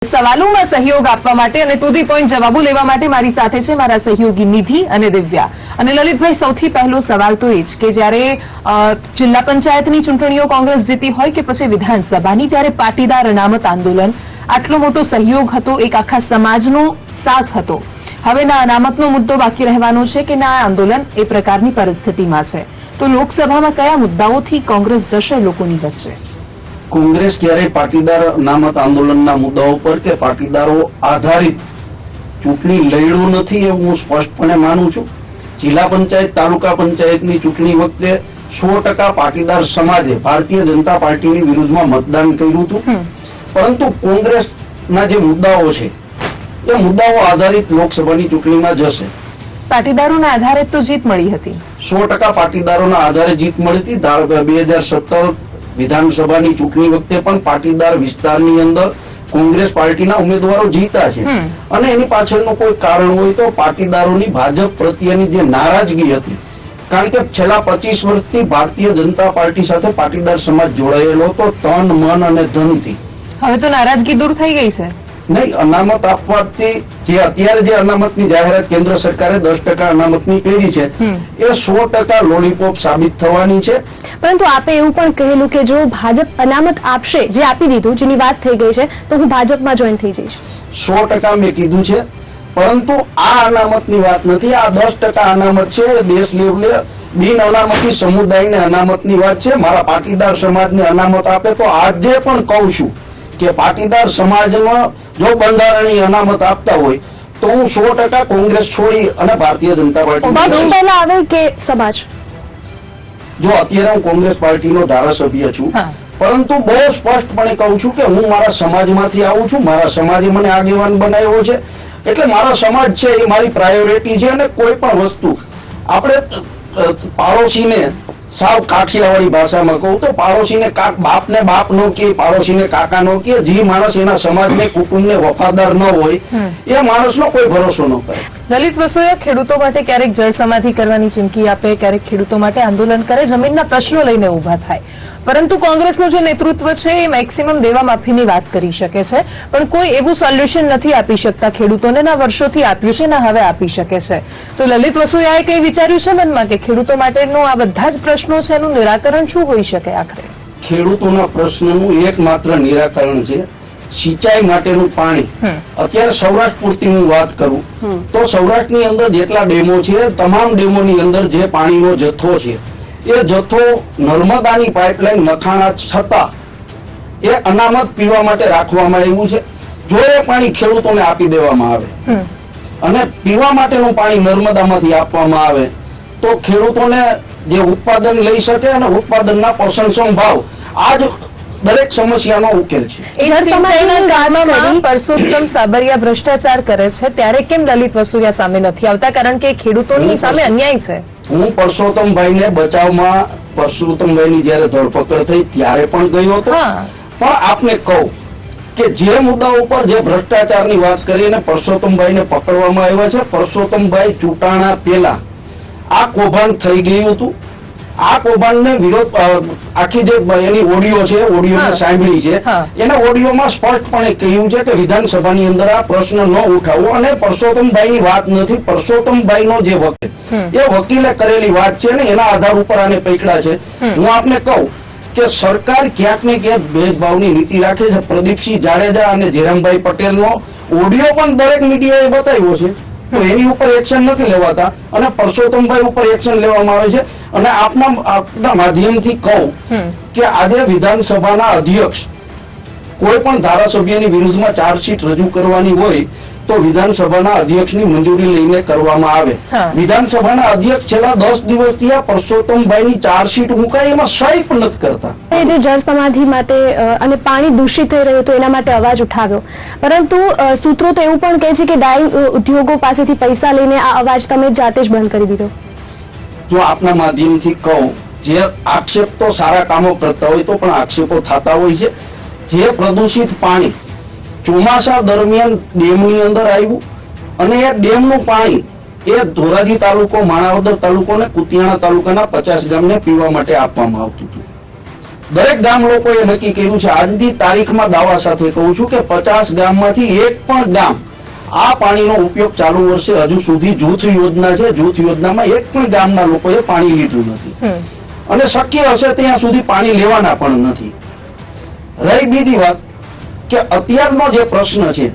સવાલોમાં સહયોગ આપવા માટે અને ટુ ધી પોઈન્ટ જવાબો લેવા માટે મારી સાથે છે મારા સહયોગી નિધિ અને દિવ્યા. અને લલિતભાઈ, સૌથી પહેલો સવાલ તો એ જ કે જ્યારે જિલ્લા પંચાયતની ચૂંટણીઓ કોંગ્રેસ જીતી હોય કે પછી વિધાનસભાની, ત્યારે પાટીદાર અનામત આંદોલન, આટલો મોટો સહયોગ હતો, એક આખા સમાજનો સાથ હતો. હવે ના અનામતનો મુદ્દો બાકી રહેવાનો છે કે ના આંદોલન, એ પ્રકારની પરિસ્થિતિમાં છે. તો લોકસભામાં કયા મુદ્દાઓથી કોંગ્રેસ જશે લોકોની વચ્ચે? કોંગ્રેસ ક્યારેય પાટીદાર અનામત આંદોલનના મુદ્દાઓ પર કે પાટીદારો આધારિત ચૂંટણી લડ્યું નથી એવું હું સ્પષ્ટપણે માનું છું. જિલ્લા પંચાયત, તાલુકા પંચાયતની ચૂંટણી વખતે 100% પાટીદાર સમાજે ભારતીય જનતા પાર્ટીની વિરુદ્ધમાં મતદાન કર્યું હતું. પરંતુ કોંગ્રેસના જે મુદ્દાઓ છે એ મુદ્દાઓ આધારિત લોકસભાની ચૂંટણીમાં જશે. પાટીદારોના આધારે તો જીત મળી હતી, 100% પાટીદારોના આધારે જીત મળી હતી. 2017 વિધાનસભાની ચૂંટણી વખતે પણ પાટીદાર વિસ્તારની અંદર કોંગ્રેસ પાર્ટીના ઉમેદવારો જીત્યા છે. અને એની પાછળનું કોઈ કારણ હોય તો પાટીદારોની ભાજપ પ્રત્યેની જે નારાજગી હતી, કારણ કે છેલ્લા 25 વર્ષથી ભારતીય જનતા પાર્ટી સાથે પાટીદાર સમાજ જોડાયેલો હતો તન, મન અને ધનથી. હવે તો નારાજગી દૂર થઈ ગઈ છે. નહીં, અનામત આપવાથી જે અત્યારે જે અનામતની જાહેરાત કેન્દ્ર સરકારે 10% અનામતની કરી છે એ 100% લોલીપોપ સાબિત થવાની છે. પરંતુ આપે એવું પણ કહેલું કે જો ભાજપ અનામત આપશે, જે આપી દીધું, જેની વાત થઈ ગઈ છે, તો હું ભાજપમાં જોઈન થઈ જઈશ. 100% મેં કીધું છે, પરંતુ આ અનામતની વાત નથી. આ 10% અનામત છે. દેશ લેવલે બિન અનામતી સમુદાયને અનામતની વાત છે. મારા પાટીદાર સમાજને અનામત આપે તો આજે પણ કહું છું કે પાટીદાર સમાજમાં જો બંધારણીય અનામત આપતા હોય તો હું 100% કોંગ્રેસ છોડી અને ભારતીય જનતા પાર્ટી પહેલા આવે કે સમાજ. જો અત્યારે હું કોંગ્રેસ પાર્ટીનો ધારાસભ્ય છું, પરંતુ બહુ સ્પષ્ટપણે કહું છું કે હું મારા સમાજમાંથી આવું છું. મારા સમાજે મને આગેવાન બનાવ્યો છે, એટલે મારા સમાજ છે એ મારી પ્રાયોરિટી છે. અને કોઈ પણ વસ્તુ આપણે પાડોશીને સાવ કાઠિયાવાડી ભાષામાં કહું તો પાડોશીને બાપને બાપ નો કે પાડોશીને કાકા નો કે, જે માણસ એના સમાજને કુટુંબને વફાદાર ન હોય એ માણસનો કોઈ ભરોસો ન કરે. લલિત વસોયા, ખેડૂતો માટે ક્યારેક જળ સમાધિ કરવાની ચીમકી આપે, ક્યારેક ખેડૂતો માટે આંદોલન કરે, જમીનના પ્રશ્નો લઈને ઉભા થાય. પરંતુ કોંગ્રેસનું જે નેતૃત્વ છે એ મેક્સિમમ દેવા માફીની વાત કરી શકે છે, પણ કોઈ એવું સોલ્યુશન નથી આપી શકતા ખેડૂતોને. ના વર્ષોથી આપ્યું છે, ના હવે આપી શકે છે. તો લલિત વસોયાએ કઈ વિચાર્યું છે મનમાં કે ખેડૂતો માટેનો આ બધા જ પ્રશ્નો છે, એનું નિરાકરણ શું હોઈ શકે? આખરે ખેડૂતોના પ્રશ્નનું એકમાત્ર નિરાકરણ છે સિંચાઈ માટેનું પાણી. અત્યારે સૌરાષ્ટ્ર પૂરતી હું વાત કરું તો સૌરાષ્ટ્રની અંદર જેટલા ડેમો છે, તમામ ડેમોની અંદર જે પાણીનો જથ્થો છે એ જથ્થો નર્મદાની પાઇપલાઇન નખાણા છતાં એ અનામત પીવા માટે રાખવામાં આવ્યું છે. જો એ પાણી ખેડૂતોને આપી દેવામાં આવે અને પીવા માટેનું પાણી નર્મદામાંથી આપવામાં આવે તો ખેડૂતોને જે ઉત્પાદન લઈ શકે અને ઉત્પાદનના પોષણક્ષમ ભાવ આજ દરેક સમસ્યાનો ઉકેલ છે. સિંચાઈના કામમાં પરસોત્તમ સાબરિયા ભ્રષ્ટાચાર કરે છે, ત્યારે કેમ લલિત વસોયા સામે નથી આવતા? કારણ કે ખેડૂતોની સામે અન્યાય છે. હું પરસોત્તમભાઈને બચાવમાં પરસોત્તમભાઈની જયારે ધરપકડ થઈ ત્યારે પણ ગયો હતો. પણ આપને કહું કે જે મુદ્દા ઉપર જે ભ્રષ્ટાચારની વાત કરીને પરસોત્તમભાઈને પકડવામાં આવ્યા છે, પરસોત્તમભાઈ ચૂંટાણા પહેલા આ કૌભાંડ થઈ ગયું હતું. આ કૌભાંડને વિરોધ આખી જે એની ઓડિયો છે, ઓડિયોને સાંભળી છે, એના ઓડિયોમાં સ્પષ્ટપણે કહ્યું છે કે વિધાનસભાની અંદર આ પ્રશ્ન ન ઉઠાવવો. અને પરસોત્તમભાઈની વાત નથી, પરસોત્તમભાઈનો જે વકીલ એ વકીલે કરેલી વાત છે ને એના આધાર ઉપર આને પકડ્યા છે. હું આપને કહું કે સરકાર ક્યાંક ને ક્યાંક ભેદભાવની નીતિ રાખે છે. પ્રદીપસિંહ જાડેજા અને જયરામભાઈ પટેલનો ઓડિયો પણ દરેક મીડિયાએ બતાવ્યો છે, તો એની ઉપર એક્શન નથી લેવાતા અને પરસોત્તમભાઈ ઉપર એક્શન લેવામાં આવે છે. અને આપના માધ્યમથી કહું કે આજે વિધાનસભાના અધ્યક્ષ કોઈ પણ ધારાસભ્યની વિરુદ્ધમાં ચાર્જશીટ રજૂ કરવાની હોય તો વિધાનસભાના અધ્યક્ષની મંજૂરી લઈને કરવામાં આવે. વિધાનસભાના અધ્યક્ષ છેલ્લા 10 દિવસથી આ પરસોત્તમભાઈની ચાર્જશીટ મુકાય એમાં સહી પણ નથી કરતા. જે જળ સમાધિ માટે અને પાણી દૂષિત થઈ રહ્યું તો એના માટે અવાજ ઉઠાવ્યો, પરંતુ સૂત્રો તો એવું પણ કહે છે કે ડાઇંગ ઉદ્યોગો પાસેથી પૈસા લઈને આ અવાજ તમે જાતે જ બંધ કરી દીધો. જો આપના માધ્યમથી કહું, જે આક્ષેપ તો સારા કામો કરતા હોય તો પણ આક્ષેપો થતા હોય છે. જે પ્રદૂષિત પાણી ચોમાસા દરમિયાન ડેમની અંદર આવ્યું અને એ ડેમનું પાણી એ ધોરાજી તાલુકો, માણાવદર તાલુકો અને કુતિયાણા તાલુકાના 50 ગામને પીવા માટે આપવામાં આવતું હતું. દરેક ગામ લોકોએ નક્કી કર્યું છે. આજની તારીખમાં દાવા સાથે કહું છું કે 50 ગામમાંથી એક પણ ગામ આ પાણીનો ઉપયોગ ચાલુ વર્ષે હજુ સુધી જૂથ યોજના છે, જૂથ યોજનામાં એક પણ ગામના લોકોએ પાણી લીધું નથી અને શક્ય હશે ત્યાં સુધી પાણી લેવાના પણ નથી. રહી બીજી વાત કે અત્યારનો જે પ્રશ્ન છે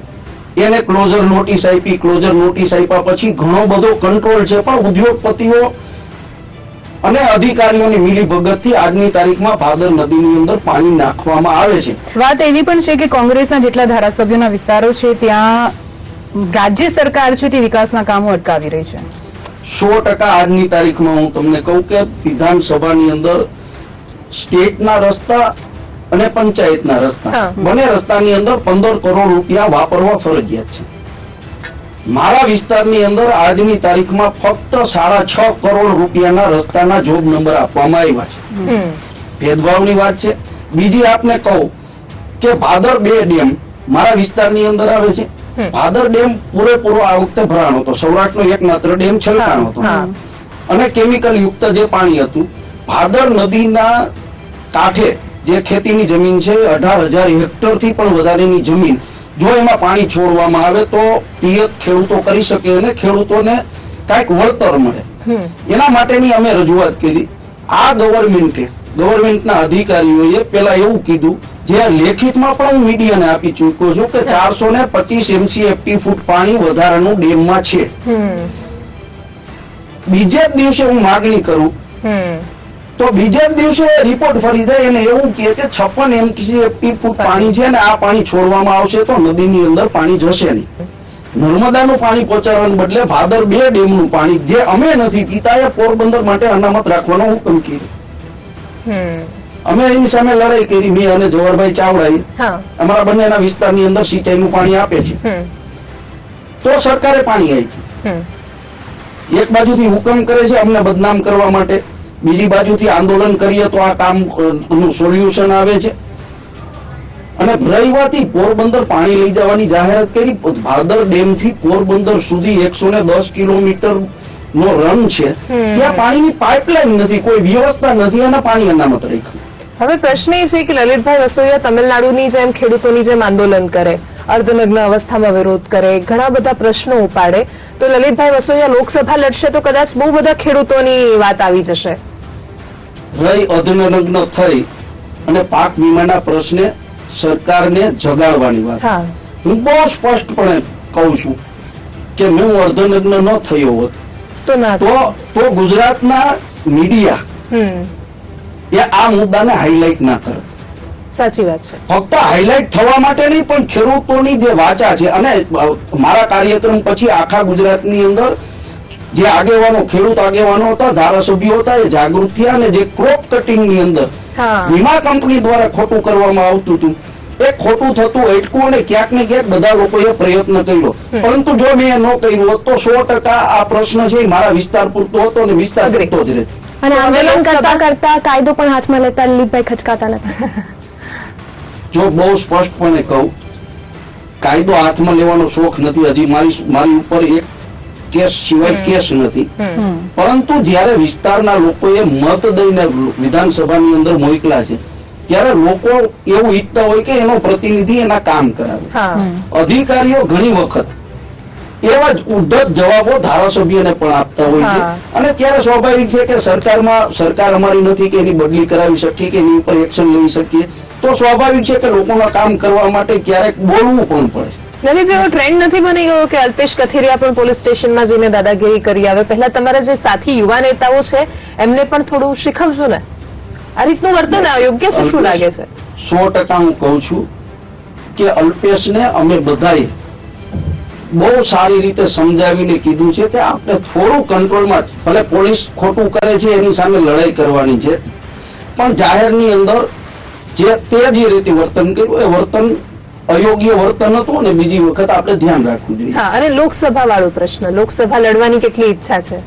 એને ક્લોઝર નોટિસ આપી, ક્લોઝર નોટિસ આપ્યા પછી ઘણો બધો કંટ્રોલ છે, પણ ઉદ્યોગપતિઓ અને અધિકારીઓની મિલીભગતથી આજની તારીખમાં ભાદર નદીની અંદર પાણી નાખવામાં આવે છે. વાત એવી પણ છે કે કોંગ્રેસના જેટલા ધારાસભ્યોના વિસ્તારો છે ત્યાં રાજ્ય સરકાર છે તે વિકાસના કામો અટકાવી રહી છે. 100% આજની તારીખમાં હું તમને કહું કે વિધાનસભાની અંદર સ્ટેટના રસ્તા અને પંચાયતના રસ્તા બંને રસ્તાની અંદર 15 કરોડ રૂપિયા વાપરવા ફરજિયાત છે. મારા વિસ્તારની અંદર આજની તારીખમાં ફક્ત 6.5 કરોડ રૂપિયાના રસ્તાના જોબ નંબર આપવામાં આવ્યા છે. ભેદભાવની વાત છે. બીજી આપને કહું કે ભાદર 2 ડેમ મારા વિસ્તારની અંદર આવે છે. ભાદર ડેમ પૂરેપૂરો આ વખતે ભરાણો હતો. સૌરાષ્ટ્રનો એકમાત્ર ડેમ છલકાણો હતો અને કેમિકલ યુક્ત જે પાણી હતું. ભાદર નદીના કાંઠે જે ખેતીની જમીન છે 18,000 હેક્ટરથી પણ વધારેની જમીન જો એમાં પાણી છોડવામાં આવે તો પિયત ખેડૂતો કરી શકે અને ખેડૂતોને કાંઈક વળતર મળે. એના માટેની અમે રજૂઆત કરી. આ ગવર્મેન્ટના અધિકારીઓએ પેલા એવું કીધું, જે લેખિતમાં પણ હું મીડિયાને આપી ચૂક્યો છું કે 425 MCFT ફૂટ પાણી વધારાનું ડેમમાં છે. બીજે જ દિવસે હું માગણી કરું તો બીજે જ દિવસે રિપોર્ટ ફરી જાય અને એવું કહે કે 56 MCFT ફૂટ પાણી છે અને આ પાણી છોડવામાં આવશે તો નદીની અંદર પાણી જશે નહીં. નર્મદાનું પાણી પહોંચાડવાને બદલે ભાદર 2 ડેમનું પાણી જે અમે નથી પીતા એ પોરબંદર માટે અનામત રાખવાનો હુકમ કર્યો. અમે એની સામે લડાઈ કરી, મેં અને જવાહરભાઈ ચાવડાએ. અમારા બંનેના વિસ્તારની અંદર સિંચાઈનું પાણી આપે છે તો સરકારે પાણી આપ્યું. એક બાજુથી હુકમ કરે છે અમને બદનામ કરવા માટે, બીજી બાજુથી આંદોલન કરીએ તો આ કામ નું સોલ્યુશન આવે છે. અને રવિવારથી પોરબંદર પાણી લઈ જવાની જાહેરાત કરી. ભાદર ડેમ થી પોરબંદર સુધી 110 કિલોમીટર નો રન છે. ત્યાં પાણીની પાઇપલાઇન નથી, કોઈ વ્યવસ્થા નથી અને પાણી અનામત રાખ્યું. હવે પ્રશ્ન એ છે કે લલિતભાઈ વસોયા તમિલનાડુની જેમ ખેડૂતોની જેમ આંદોલન કરે, અર્ધનગ્ન અવસ્થામાં વિરોધ કરે, ઘણા બધા પ્રશ્નો ઉપાડે, તો લલિતભાઈ વસોયા લોકસભા લડશે તો કદાચ બહુ બધા ખેડૂતોની વાત આવી જશે. રહી અર્ધનગ્ન થઈ અને પાક વીમાના પ્રશ્ને સરકારને જગાડવાની વાત, હું બહુ સ્પષ્ટપણે કહું છું કે હું અર્ધનગ્ન ન થયો હોત તો ગુજરાતના મીડિયા એ આ મુદ્દાને હાઈલાઈટ ના કરે. સાચી વાત છે. ફક્ત હાઈલાઈટ થવા માટે નહીં પણ ખેડૂતોની જે વાચા છે, અને મારા કાર્યક્રમ પછી આખા ગુજરાતની અંદર જે આગેવાનો ખેડૂત આગેવાનો હતા, ધારાસભ્યો હતા, એ જાગૃત થયા અને જે ક્રોપ કટિંગ ની અંદર વીમા કંપની દ્વારા ખોટું કરવામાં આવતું હતું એ ખોટું થતું અટકું અને ક્યાંક ને ક્યાંક બધા લોકોએ પ્રયત્ન કર્યો. પરંતુ જો મેં ન કર્યું હોત તો 100% આ પ્રશ્ન છે મારા વિસ્તાર પૂરતો હતો અને વિસ્તાર પૂરતો જ રહેતો. અને આંદોલન કરતા કરતા કાયદો પણ હાથમાં લેતા લલિતભાઈ ખચકાતા નથી. જો બહુ સ્પષ્ટપણે કહું, કાયદો હાથમાં લેવાનો શોખ નથી. હજી મારી ઉપર એક કેસ સિવાય કેસ નથી. પરંતુ જ્યારે વિસ્તારના લોકોએ મત દઈને વિધાનસભાની અંદર મોકલા છે ત્યારે લોકો એવું ઈચ્છતા હોય કે એનો પ્રતિનિધિ એના કામ કરાવે. અધિકારીઓ ઘણી વખત એવા જ ઉદ્ધત જવાબો ધારાસભ્યને પણ આપતા હોય છે અને ત્યારે સ્વાભાવિક છે કે સરકાર અમારી નથી કે એની બદલી કરાવી શકીએ કે એની ઉપર એક્શન લઈ શકીએ, તો સ્વાભાવિક છે કે લોકોના કામ કરવા માટે ક્યારેક બોલવું પણ પડે. લલિતભાઈ, ટ્રેન્ડ નથી બની ગયો કે અલ્પેશ કથિરિયા પણ પોલીસ સ્ટેશનમાં જઈને દાદાગીરી કરી આવે? પહેલા તમારા જે સાથી યુવા નેતાઓ છે એમને પણ થોડું શીખવજો ને. આ રીતનું વર્તન યોગ્ય છે? શું લાગે છે? 100% હું કહું છું કે અલ્પેશને અમે બધાએ બહુ સારી રીતે સમજાવીને કીધું છે કે આપણે થોડું કંટ્રોલમાં, ભલે પોલીસ ખોટું કરે છે એની સામે લડાઈ કરવાની છે, પણ જાહેરની અંદર જે રીતે વર્તન કર્યું એ વર્તન અયોગ્ય વર્તન હતું અને બીજી વખત આપણે ધ્યાન રાખવું જોઈએ. અને લોકસભા વાળો પ્રશ્ન, લોકસભા લડવાની કેટલી ઈચ્છા છે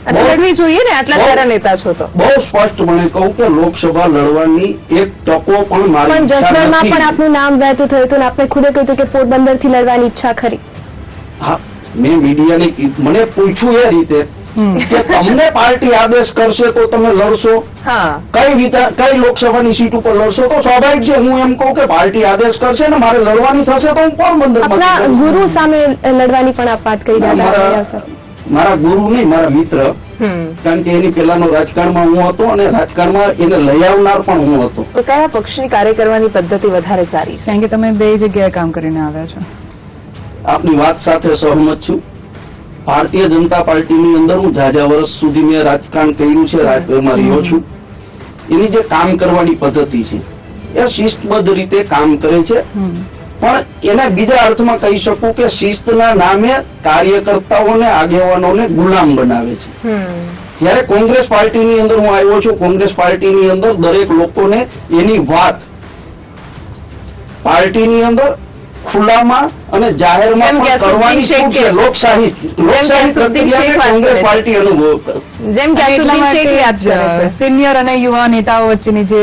અને લડવી જોઈએ ને? આટલા સારા નેતા છો તો. બહુ સ્પષ્ટપણે કહું કે લોકસભા લડવાની એક તકો પણ મારી પણ જસદણમાં પણ આપનું નામ વહેતું થયું હતું અને આપને ખુદે કહ્યું કે પોરબંદર થી લડવાની ઈચ્છા ખરી. હા, મેં મીડિયાને મને પૂછ્યું એ રીતે કે તમને પાર્ટી આદેશ કરશે તો તમે લડશો, હા કઈ લોકસભાની સીટ ઉપર લડશો, તો સ્વાભાવિક છે હું એમ કહું કે પાર્ટી આદેશ કરશે ને મારે લડવાની થશે તો હું પોરબંદરમાંથી આપના લડું. ગુરુ સામે લડવાની પણ આપ વાત કરી રહ્યા હતા સર. મારા ગુરુ નહીં, મારા મિત્ર, કારણ કે એની પેલાનો રાજકારણમાં હું હતો અને રાજકારણમાં એને લઈ આવનાર પણ હું હતો. તો કયા પક્ષની કાર્ય કરવાની પદ્ધતિ વધારે સારી છે? કારણ કે તમે બે જગ્યાએ કામ કરીને આવ્યા છો. આપની વાત સાથે સહમત છું. ભારતીય જનતા પાર્ટીની અંદર હું ઝાઝા વર્ષ સુધી મેં રાજકારણ કર્યું છે, રાજભરમાં રહ્યો છું. એની જે કામ કરવાની પદ્ધતિ છે એ શિસ્તબદ્ધ રીતે કામ કરે છે, પણ એને બીજા અર્થમાં કહી શકું કે શિસ્તના નામે કાર્યકર્તાઓને, આગેવાનોને ગુલામ બનાવે છે. જ્યારે કોંગ્રેસ પાર્ટીની અંદર હું આવ્યો છું, કોંગ્રેસ પાર્ટીની અંદર દરેક લોકોને એની વાત પાર્ટીની અંદર ખુલ્લામાં અને જાહેરમાં જેમ પણ કરવાની ગ્યાસુદ્દીન છૂટ છે. શેખ લોકશાહી ગ્યાસુદ્દીન શેખ પ્રક્રિયાને વાત કોંગ્રેસ કરે છે. પાર્ટી અનુભવ કરે. જેમ કે એટલા ગ્યાસુદ્દીન શેખ વાત કરે માટે છે. જ સિનિયર અને યુવા નેતાઓ વચ્ચેની જે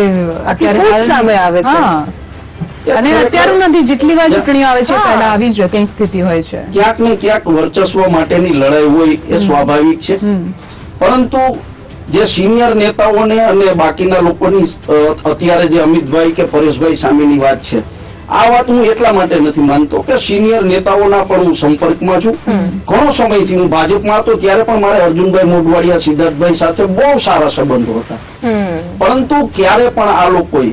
અત્યારે ફૂટ હાલની- સામે આવે છે. હા. અને અત્યારું નથી, જેટલી વાર ચૂંટણીઓ આવે છે પહેલા આવી જ કંઈક સ્થિતિ હોય છે. ક્યાંક ને ક્યાંક વર્ચસ્વ માટેની લડાઈ હોય એ સ્વાભાવિક છે, પરંતુ જે સિનિયર નેતાઓને અને બાકીના લોકોની અત્યારે જે અમિતભાઈ કે પરેશભાઈ સામેની વાત છે, આ વાત હું એટલા માટે નથી માનતો કે સિનિયર નેતાઓના પણ હું સંપર્કમાં છું. ઘણો સમયથી હું ભાજપમાં હતો ત્યારે પણ મારે અર્જુનભાઈ મોઢવાડિયા, સિદ્ધાર્થભાઈ સાથે બહુ સારા સંબંધો હતા, પરંતુ ક્યારે પણ આ લોકોએ,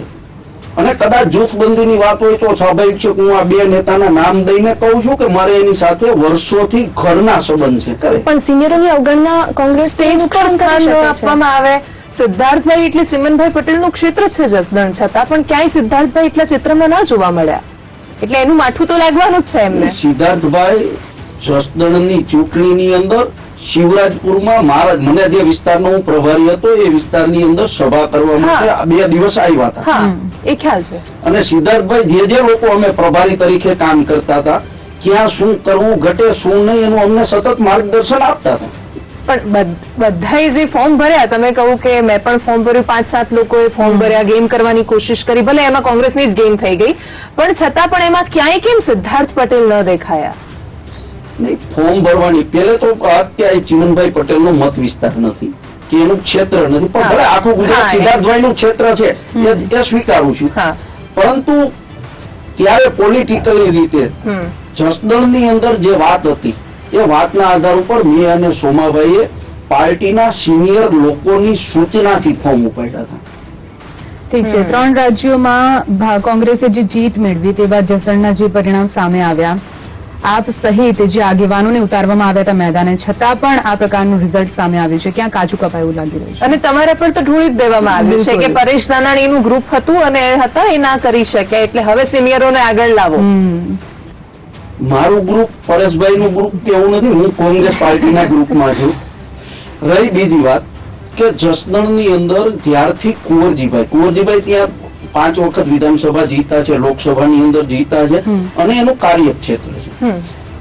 અને કદાચ જૂથબંધીની વાત હોય તો સ્વાભાવિક છે કે હું આ બે નેતાના નામ દઈને કહું છું કે મારે એની સાથે વર્ષોથી ઘરના સંબંધ છે. કરે પણ સિનિયરોની અવગણના કોંગ્રેસ સ્ટેજ પર સ્થાન ન આપવામાં આવે. સિદ્ધાર્થભાઈ એટલે ચિમનભાઈ પટેલનું ક્ષેત્ર છે જસદણ, છતાં પણ ક્યાંય સિદ્ધાર્થભાઈ એટલા ચિત્રમાં ના જોવા મળ્યા, એટલે એનું માઠું તો લાગવાનું જ છે એમને. સિદ્ધાર્થભાઈ જસદણની ચૂંટણીની અંદર શિવરાજપુરમાં મારા, મને જે વિસ્તારનો હું પ્રભારી હતો એ વિસ્તારની અંદર સભા કરવા માટે 2 દિવસ આવ્યા હતા. હા, એ ખ્યાલ છે. અને સિદ્ધાર્થભાઈ જે લોકો અમે પ્રભારી તરીકે કામ કરતા હતા, ક્યાં શું કરવું ઘટે શું નહીં એનું અમને સતત માર્ગદર્શન આપતા હતા. પણ બધાએ જે ફોર્મ ભર્યા, તમે કહું કે મેં પણ ફોર્મ ભર્યું, 5-7 લોકોએ ફોર્મ ભર્યા, ગેમ કરવાની કોશિશ કરી, ભલે એમાં કોંગ્રેસની જ ગેમ થઈ ગઈ, પણ છતાં પણ એમાં ક્યાંય કેમ સિદ્ધાર્થ પટેલ ન દેખાયા? નહીં, ફોર્મ ભરવાની પહેલે તો અત્યારે ચિમનભાઈ પટેલનો મત વિસ્તાર નથી કે એનું ક્ષેત્ર નથી, પણ ભલે આખું ગુજરાત સિદ્ધાર્થભાઈનું ક્ષેત્ર છે એ સ્વીકારું છું, પરંતુ ત્યારે પોલિટિકલી રીતે જસદણની અંદર જે વાત હતી એ વાતના આધાર ઉપર મેં અને સોમાભાઈએ પાર્ટીના સિનિયર લોકોની સૂચનાથી ફોર્મ ઉપાડ્યા હતા. ઠીક છે, 3 રાજ્યોમાં કોંગ્રેસે જે જીત મેળવી તે બાદ જસદણના જે પરિણામ સામે આવ્યા, આપ સહિત જે આગેવાનોને ઉતારવામાં આવ્યા હતા મેદાને, છતાં પણ આ પ્રકારનું રિઝલ્ટ સામે આવ્યું છે, ક્યાં કાચું કપાયું લાગી રહ્યું છે. અને તમારા પર તો ઢોળી જ દેવામાં આવ્યું છે કે પરેશ ધાનાણીનું ગ્રુપ હતું અને હતા એ ના કરી શક્યા, એટલે હવે સિનિયરોને આગળ લાવો. મારું ગ્રુપ પરેશભાઈનું ગ્રુપ કે એવું નથી, હું કોંગ્રેસ પાર્ટીના ગ્રુપમાં છું. રહી બીજી વાત કે જસદણની અંદર જ્યારથી કુંવરજીભાઈ ત્યાં 5 વખત વિધાનસભા જીતા છે, લોકસભાની અંદર જીતા છે અને એનું કાર્યક્ષેત્ર છે.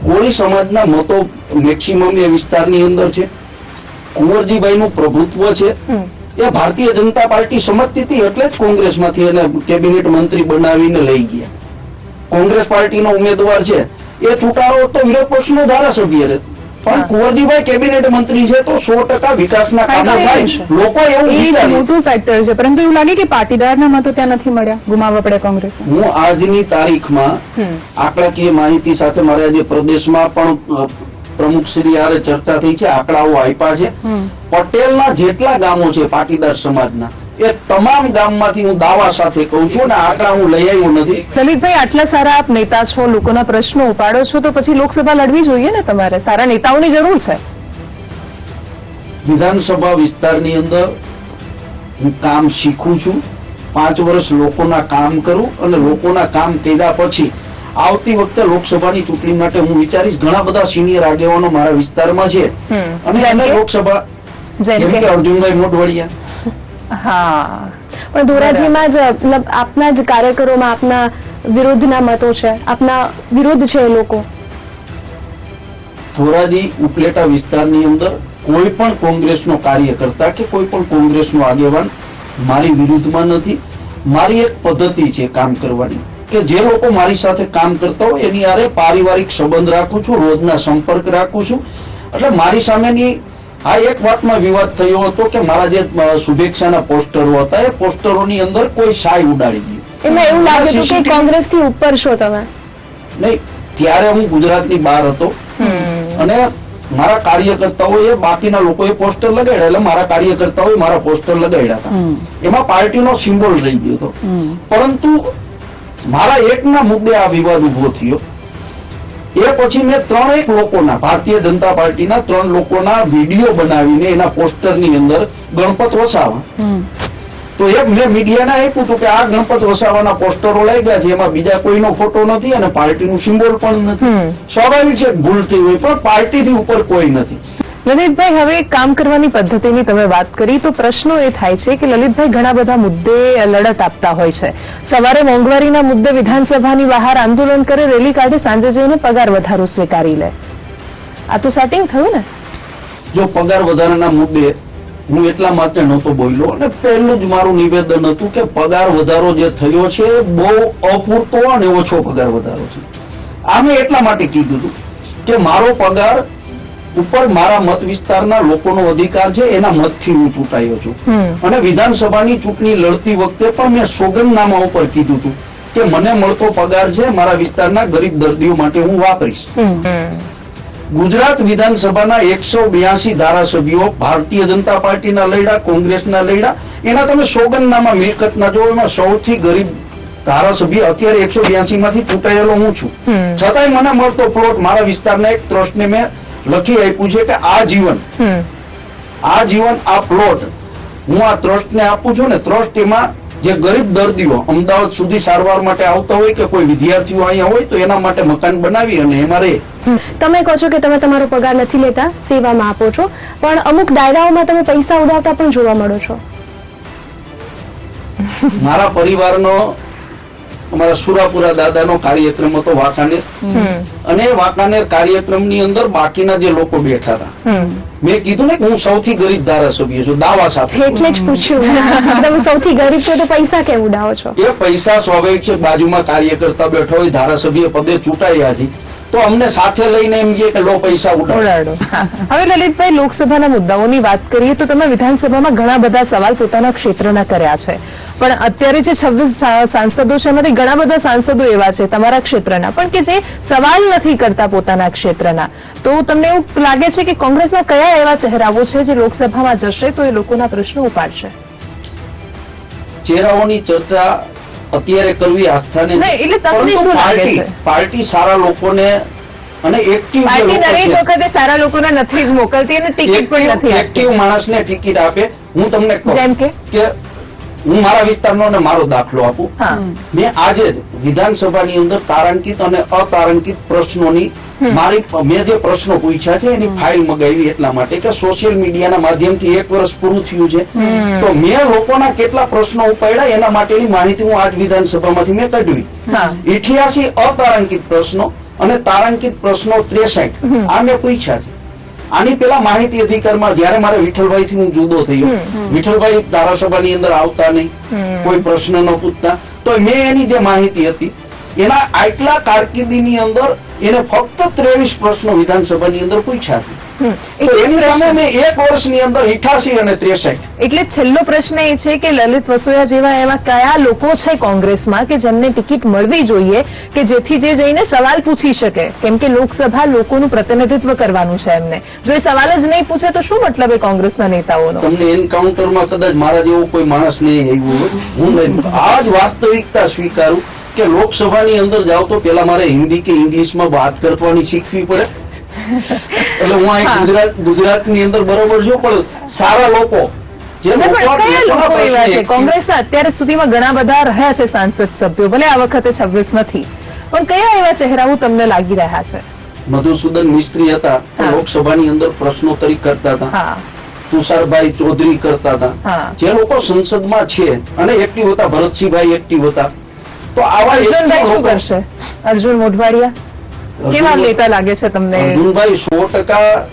કોળી સમાજના મતો મેક્સિમમ એ વિસ્તારની અંદર છે. કુંવરજીભાઈનું પ્રભુત્વ છે, એ ભારતીય જનતા પાર્ટી સમજતી હતી એટલે જ કોંગ્રેસમાંથી એને કેબિનેટ મંત્રી બનાવીને લઈ ગયા. કોંગ્રેસ પાર્ટીનો ઉમેદવાર છે એ ચૂંટાયો તો વિરોધ પક્ષનો ધારાસભ્ય રહે, પણ કુંવરજીભાઈ કેબિનેટ મંત્રી છે તો 100% વિકાસના કામો થાય. લોકો એવું એ જ વિચારે. મોટું ફેક્ટર છે, પરંતુ એવું લાગે કે પાટીદારના મતો ત્યાં નથી મળ્યા, ગુમાવવા પડે કોંગ્રેસે. હું આજની તારીખમાં આંકડાકીય માહિતી સાથે મારે આજે પ્રદેશમાં પણ પ્રમુખ શ્રી આરે ચર્ચા થઈ છે, આંકડાઓ આપ્યા છે. પટેલના જેટલા ગામો છે પાટીદાર સમાજના, એ તમામ ગામમાંથી હું દાવા સાથે કહું છું, અને આંકડા હું લઈ આવ્યો નથી. લલિતભાઈ, આટલા સારા આપ નેતા છો, લોકોના પ્રશ્નો ઉપાડો છો, તો પછી લોકસભા લડવી જોઈએ ને તમારે. સારા નેતાઓની જરૂર છે. વિધાનસભા વિસ્તારની અંદર હું કામ શીખું છું, 5 વર્ષ લોકોના કામ કરું અને લોકોના કામ કર્યા પછી આવતી વખતે લોકસભાની ચૂંટણી માટે હું વિચારીશ. ઘણા બધા સિનિયર આગેવાનો મારા વિસ્તારમાં છે અને એને લોકસભા, જેમ કે અર્જુનભાઈ મોઢવાડિયા. હા, પણ ધોરાજીમાં જ મતલબ આપના જ કાર્યકરોમાં આપના વિરોધના મતો છે, આપના વિરોધ છે એ લોકો. ધોરાજી ઉપલેટા વિસ્તારની અંદર કોઈ પણ કોંગ્રેસનો કાર્યકર્તા કે કોઈ પણ કોંગ્રેસનો આગેવાન મારી વિરુદ્ધમાં નથી. મારી એક પદ્ધતિ છે કામ કરવાની કે જે લોકો મારી સાથે કામ કરતા હોય એની હારે પારિવારિક સંબંધ રાખું છું, રોજના સંપર્ક રાખું છું, એટલે મારી સામેની આ એક વાતમાં વિવાદ થયો હતો કે મારા જે શુભેચ્છાના પોસ્ટરો હતા એ પોસ્ટરોની અંદર કોઈ શાય ઉડાડી ગયું. એમાં એવું લાગે છે કે CCTV કોંગ્રેસ થી ઉપર છો તમે. નહીં, ત્યારે હું ગુજરાતની બહાર હતો અને મારા કાર્યકર્તાઓએ બાકીના લોકોએ પોસ્ટર લગાડ્યા, એટલે મારા કાર્યકર્તાઓએ મારા પોસ્ટર લગાડ્યા હતા. એમાં પાર્ટીનો સિમ્બોલ રહી ગયો હતો. પરંતુ મારા એકના મુદ્દે આ વિવાદ ઉભો થયો. એ પછી મેં ત્રણેક લોકોના, ભારતીય જનતા પાર્ટીના 3 લોકોના વિડીયો બનાવીને એના પોસ્ટરની અંદર ગણપત વસાવા, તો એ મેં મીડિયાને આપ્યું હતું કે આ ગણપત વસાવાના પોસ્ટરો લાગ્યા છે, એમાં બીજા કોઈનો ફોટો નથી અને પાર્ટીનું સિમ્બોલ પણ નથી. સ્વાભાવિક છે ભૂલ થઈ હોય, પણ પાર્ટીથી ઉપર કોઈ નથી. લલિતભાઈ, હવે કામ કરવાની પદ્ધતિની તમે વાત કરી તો પ્રશ્નો એ થાય છે કે લલિતભાઈ ઘણા બધા મુદ્દે લડત આપતા હોય છે. સવારે મોંઘવારીના મુદ્દે વિધાનસભાની બહાર આંદોલન કરે, રેલી કાઢે, સાંજે જઈને પગાર વધારો સ્વીકારી લે. આ તો સેટિંગ થયું ને? જો પગાર વધારાના મુદ્દે હું એટલા માટે નહોતો બોલ્યો, અને પહેલું જ મારું નિવેદન હતું કે પગાર વધારો જે થયો છે બહુ અપૂરતો અને ઓછો પગાર વધારો છે. આ મેં એટલા માટે કીધું હતું કે મારો પગાર ઉપર મારા મત વિસ્તારના લોકોનો અધિકાર છે, એના મતથી હું ચૂંટાયો છું. અને વિધાનસભાની ચૂંટણી લડતી વખતે પણ મેં સોગંદનામા ઉપર કીધું હતું કે મને મળતો પગાર છે મારા વિસ્તારના ગરીબ દર્દીઓ માટે હું વાપરીશ. ગુજરાત વિધાનસભાના 182 ધારાસભ્યો ભારતીય જનતા પાર્ટીના લડ્યા, કોંગ્રેસના લડ્યા. એના તમે સોગંદનામા મિલકતના જો, એમાં સૌથી ગરીબ ધારાસભ્ય અત્યારે 182 માંથી ચૂંટાયેલો હું છું. છતાંય મને મળતો પ્લોટ મારા વિસ્તારના એક ટ્રસ્ટને મેં લખી આપ્યું છે કે આ જીવન આ પ્લોટ હું આ ટ્રસ્ટને આપું છું ને ટ્રસ્ટ એમાં જે ગરીબ દર્દીઓ અમદાવાદ સુધી સારવાર માટે આવતા હોય કે કોઈ વિદ્યાર્થીઓ અહીંયા હોય તો એના માટે મકાન બનાવી અને એમાં રહે. તમે કહો છો કે તમે તમારો પગાર નથી લેતા, સેવામાં આપો છો, પણ અમુક ડાયરાઓમાં તમે પૈસા ઉડાવતા પણ જોવા મળો છો. મારા પરિવારનો, અમારા સુરાપુરા દાદાનો કાર્યક્રમ હતો વાંકાનેર, અને એ વાંકાનેર કાર્યક્રમની અંદર બાકીના જે લોકો બેઠા હતા, મેં કીધું ને કે હું સૌથી ગરીબ ધારાસભ્ય છું, દાવા સાથે. એટલે જ પૂછ્યું તમે સૌથી ગરીબ છો તો પૈસા કેમ ઉડાવો છો? એ પૈસા સ્વાભાવિક છે, બાજુમાં કાર્યકર્તા બેઠો હોય, ધારાસભ્ય પદે ચૂંટાયા છે તો અમને સાથે લઈને એમ કે લો પૈસા ઉડાડો. હવે લલિતભાઈ, લોકસભાના મુદ્દાઓની વાત કરીએ તો તમે વિધાનસભામાં ઘણા બધા સવાલ પોતાના ક્ષેત્રના કર્યા છે, પણ અત્યારે જે 26 સાંસદો છે એમાંથી ઘણા બધા સાંસદો એવા છે તમારા ક્ષેત્રના પણ કે જે સવાલ નથી કરતા પોતાના ક્ષેત્રના. તો તમને એવું લાગે છે કે કોંગ્રેસના કયા એવા ચહેરાઓ છે જે લોકસભામાં જશે તો એ લોકોના પ્રશ્નો ઉપાડશે? ચહેરાઓની ચર્ચા અત્યારે કરવી આસ્થાને એટલે તમને શું લાગે છે? પાર્ટી સારા લોકોને અને એક્ટિવ પાર્ટી દરેક વખતે સારા લોકોને નથી જ મોકલતી અને ટિકિટ પણ નથી આપતી. એક્ટિવ માણસને ટિકિટ આપે. હું તમને કહું જેમ કે હું મારા વિસ્તારનો અને મારો દાખલો આપું. મેં આજે જ વિધાનસભાની અંદર તારાંકિત અને અતારાંકિત પ્રશ્નોની મેં જે પ્રશ્નો પૂછ્યા છે એની ફાઇલ મગાવી એટલા માટે કે સોશિયલ મીડિયાના માધ્યમથી 1 વર્ષ પૂરું થયું છે, તો મેં લોકોના કેટલા પ્રશ્નો ઉપાડ્યા એના માટેની માહિતી હું આજ વિધાનસભામાંથી મેં કાઢવી. 88 અતારાંકિત પ્રશ્નો અને તારાંકિત પ્રશ્નો 63 આ મેં પૂછ્યા છે. આની પેલા માહિતી અધિકારમાં જયારે મારે વિઠ્ઠલભાઈ થી હું જુદો થયો, વિઠ્ઠલભાઈ ધારાસભાની અંદર આવતા નહીં, કોઈ પ્રશ્ન ન પૂછતા, તો મેં એની જે માહિતી હતી એના આટલા કારકિર્દીની અંદર એને ફક્ત 23 પ્રશ્નો વિધાનસભાની અંદર પૂછ્યા છે. એની સામે મેં 1 વર્ષની અંદર 88 અને 63. એટલે છેલ્લો પ્રશ્ન એ છે કે લલિત વસોયા જેવા એવા કયા લોકો છે કોંગ્રેસમાં કે જેમને ટિકિટ મળવી જોઈએ કે જેથી જે જઈને સવાલ પૂછી શકે? કેમ કે લોકસભા લોકોનું પ્રતિનિધિત્વ કરવાનું છે એમને. જો એ સવાલ જ નહીં પૂછે તો શું મતલબ એ કોંગ્રેસના નેતાઓનો? તમને એન્કાઉન્ટરમાં કદાચ મારા જેવો કોઈ માણસ નહીં આવ્યું હોય, હું આ જ વાસ્તવિકતા સ્વીકારું કે લોકસભાની અંદર જાવ તો પેલા મારે હિન્દી કે ઇંગ્લિશમાં વાત કરવાની શીખવી પડે. એટલે હું અહીં ગુજરાતની અંદર બરોબર છું, પણ સારા લોકો કયા લોકો એવા છે કોંગ્રેસના અત્યાર સુધીમાં ઘણા બધા રહ્યા છે સાંસદ સભ્યો, ભલે આ વખતે 26 નથી, પણ કયા એવા ચહેરાઓ તમને લાગી રહ્યા છે? મધુસૂદન મિસ્ત્રી હતા, લોકસભાની અંદર પ્રશ્નોત્તરી કરતા હતા. તુષારભાઈ ચૌધરી કરતા હતા. જે લોકો સંસદમાં છે અને એક્ટિવ હતા, ભરતસિંહભાઈ એક્ટિવ હતા. તો આવા અર્જુનભાઈ શું કરશે? અર્જુન મોઢવાડિયા કેવા નેતા લાગે છે તમને? અર્જુનભાઈ 100%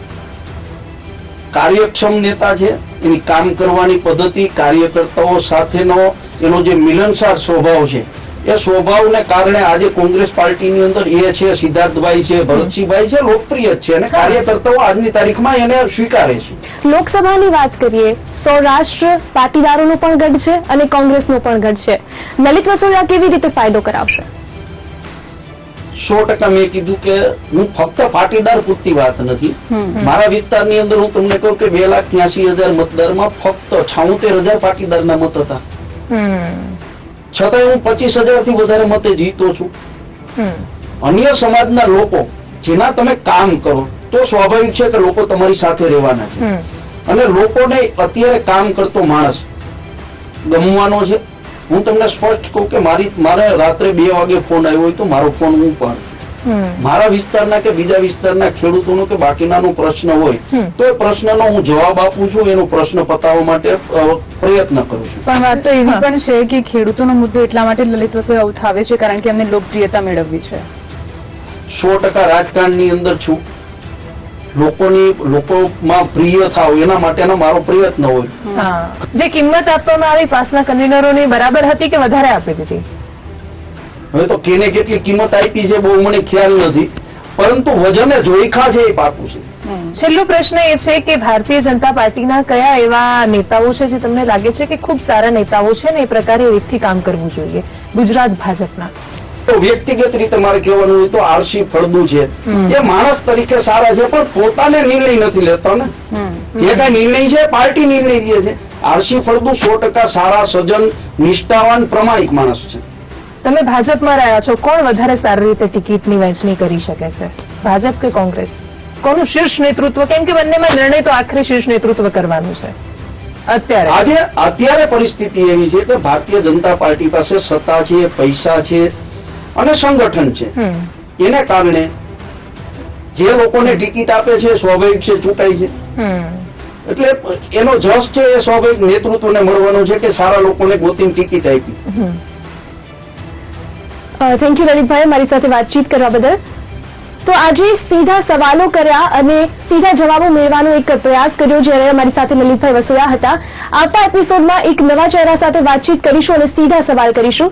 કાર્યક્ષમ નેતા છે. એની કામ કરવાની પદ્ધતિ, કાર્યકર્તાઓ સાથેનો એનો જે મિલનસાર સ્વભાવ છે એ સ્વભાવને કારણે આજે કોંગ્રેસ પાર્ટીની અંદર એ છે, સિદ્ધાર્થભાઈ છે, ભરતસિંહભાઈ છે, લોકપ્રિય જ છે અને કાર્યકર્તાઓ આજની તારીખમાં એને સ્વીકારે છે. લોકસભાની વાત કરીએ, સૌરાષ્ટ્ર પાટીદારોનો પણ ગઢ છે અને કોંગ્રેસનો પણ ગઢ છે. લલિત વસોયા કેવી રીતે ફાયદો કરાવશે? 100% મેં કીધું કે હું ફક્ત પાટીદાર પૂરતી વાત નથી. મારા વિસ્તારની અંદર હું તમને કહું કે 2,83,000 મતદારમાં ફક્ત 76,000 પાટીદારના મત હતા. છતાંય હું 25,000 થી વધારે મતે જીતો છું. અન્ય સમાજના લોકો જેના તમે કામ કરો તો સ્વાભાવિક છે કે લોકો તમારી સાથે રહેવાના છે. અને લોકોને અત્યારે કામ કરતો માણસ ગમવાનો છે. હું તમને સ્પષ્ટ કહું કે મારે રાત્રે 2 વાગે ફોન આવ્યો હોય તો મારો ફોન હું પણ મારા વિસ્તારના કે બીજા વિસ્તારના ખેડૂતોનો કે બાકીનાનો પ્રશ્ન હોય તો એ પ્રશ્નનો હું જવાબ આપું છું, એનો પ્રશ્ન પતાવવા માટે પ્રયત્ન કરું છું. પણ વાત તો એવી પણ છે કે ખેડૂતોનો મુદ્દો એટલા માટે લલિત વસોયા ઉઠાવે છે કારણ કે એમને લોકપ્રિયતા મેળવવી છે. 100% રાજકારણની અંદર છું. લોકોમાં પ્રિય થાવ એના માટેનો મારો પ્રયત્ન હોય. જે કિંમત આપવામાં આવી પાસના કન્વીનરોની બરાબર હતી કે વધારે આપી દીધી? હવે તો કેને કેટલી કિંમત આપી છે બહુ મને ખ્યાલ નથી, પરંતુ વજને જોઈખા છે એ પાકું છે. છેલ્લો પ્રશ્ન એ છે કે ભારતીય જનતા પાર્ટીના કયા એવા નેતાઓ છે જે તમને લાગે છે કે ખૂબ સારા નેતાઓ છે ને એ પ્રકારે રીતથી કામ કરવું જોઈએ ગુજરાત ભાજપના? તો વ્યક્તિગત રીતે મારે કહેવાનું હોય તો આરસી ફળદુ છે, એ માણસ તરીકે સારા છે પણ પોતાને નિર્ણય નથી લેતા ને. જે કઈ નિર્ણય છે પાર્ટી નિર્ણય લે છે. આરસી ફળદુ 100% સારા, સજ્જન, નિષ્ઠાવાન, પ્રમાણિક માણસ છે. તમે ભાજપમાં રહ્યા છો, કોણ વધારે સારી રીતે ટિકિટની વહેંચણી કરી શકે છે, ભાજપ કે કોંગ્રેસ? કોનું શીર્ષ નેતૃત્વ? કેમ કે બંનેમાં નિર્ણય તો આખરે શીર્ષ નેતૃત્વ કરવાનું છે. અત્યારે પરિસ્થિતિ એવી છે કે ભારતીય જનતા પાર્ટી પાસે સત્તા છે, પૈસા છે અને સંગઠન છે. એને કારણે જે લોકોને ટિકિટ આપે છે સ્વાભાવિક છે ચૂંટાય છે. એટલે એનો જશ છે એ સ્વાભાવિક નેતૃત્વને મળવાનો છે કે સારા લોકોને ગોતીને ટિકિટ આપી. થેન્ક યુ લલિતભાઈ, મારી સાથે વાતચીત કરવા બદલ. તો આજે સીધા સવાલો કર્યા અને સીધા જવાબો મેળવવાનો એક પ્રયાસ કર્યો, જ્યારે અમારી સાથે લલિતભાઈ વસોયા હતા. આવતા એપિસોડમાં એક નવા ચહેરા સાથે વાતચીત કરીશું અને સીધા સવાલ કરીશું.